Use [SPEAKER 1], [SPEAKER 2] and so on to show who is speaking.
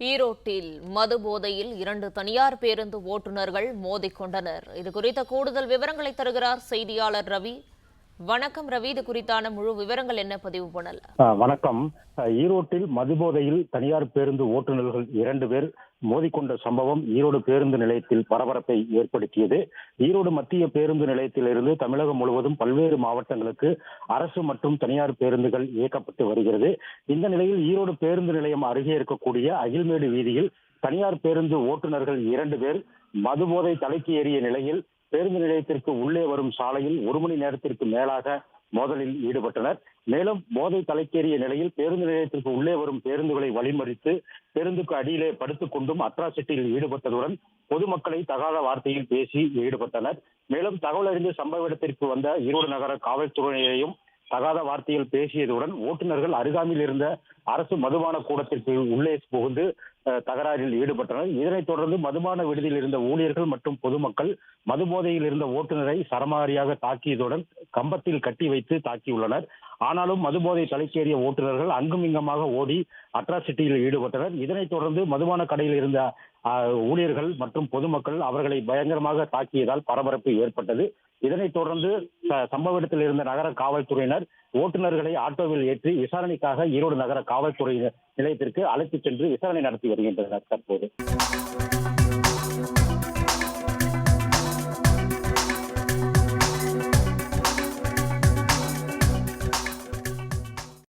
[SPEAKER 1] ஈரோட்டில் மது போதையில் 2 தனியார் பேருந்து ஓட்டுநர்கள் மோதிக்கொண்டனர். இது குறித்த கூடுதல் விவரங்களை தருகிறார் செய்தியாளர் ரவி. வணக்கம் ரவி, இது குறித்தான முழு விவரங்கள் என்ன? பதிவு பண்ணல.
[SPEAKER 2] வணக்கம். ஈரோட்டில் மதுபோதையில் தனியார் பேருந்து ஓட்டுநர்கள் 2 பேர் மோதிக்கொண்ட சம்பவம் ஈரோடு பேருந்து நிலையத்தில் பரபரப்பை ஏற்படுத்தியது. ஈரோடு மத்திய பேருந்து நிலையத்திலிருந்து தமிழகம் முழுவதும் பல்வேறு மாவட்டங்களுக்கு அரசு மற்றும் தனியார் பேருந்துகள் இயக்கப்பட்டு வருகிறது. இந்த நிலையில் ஈரோடு பேருந்து நிலையம் அருகே இருக்கக்கூடிய அகில்மேடு வீதியில் தனியார் பேருந்து ஓட்டுநர்கள் 2 பேர் மதுபோதை தலைக்கு ஏறிய நிலையில் பேருந்து நிலையத்திற்கு உள்ளே வரும் சாலையில் 1 மணி நேரத்திற்கு மேலாக மோதலில் ஈடுபட்டனர். மேலும் போதை தலைக்கேறிய நிலையில் பேருந்து நிலையத்திற்கு உள்ளே வரும் பேருந்துகளை வழிமறித்து பேருந்துக்கு அடியிலே படுத்துக் கொண்டும் அட்ராசிட்டியில் ஈடுபட்டதுடன் பொதுமக்களை தகாத வார்த்தையில் பேசி ஈடுபட்டனர். மேலும் தகவல் அறிந்து சம்பவ இடத்திற்கு வந்த ஈரோடு நகர காவல்துறையினரையும் தகாத வார்த்தையில் பேசியதுடன் ஓட்டுநர்கள் அருகாமையில் இருந்த அரசு மதுபான கூடத்திற்கு உள்ளே புகுந்து தகராறில் ஈடுபட்டனர். இதனைத் தொடர்ந்து மதுபான விடுதியில் இருந்த ஊழியர்கள் மற்றும் பொதுமக்கள் மதுபோதையில் இருந்த ஓட்டுநரை சரமாரியாக தாக்கியதுடன் கம்பத்தில் கட்டி வைத்து தாக்கியுள்ளனர். ஆனாலும் மதுபோதை தலைக்கேறிய ஓட்டுநர்கள் அங்கும் இங்குமாக ஓடி அட்ராசிட்டியில் ஈடுபட்டனர். இதனைத் தொடர்ந்து மதுபான கடையில் இருந்த ஊழியர்கள் மற்றும் பொதுமக்கள் அவர்களை பயங்கரமாக தாக்கியதால் பரபரப்பு ஏற்பட்டது. இதனைத் தொடர்ந்து சம்பவ இடத்தில் இருந்த நகர காவல்துறையினர் ஓட்டுநர்களை ஆட்டோவில் ஏற்றி விசாரணைக்காக ஈரோடு நகர காவல்துறை நிலையத்திற்கு அழைத்துச் சென்று விசாரணை நடத்தி வருகின்றனர் தற்போது.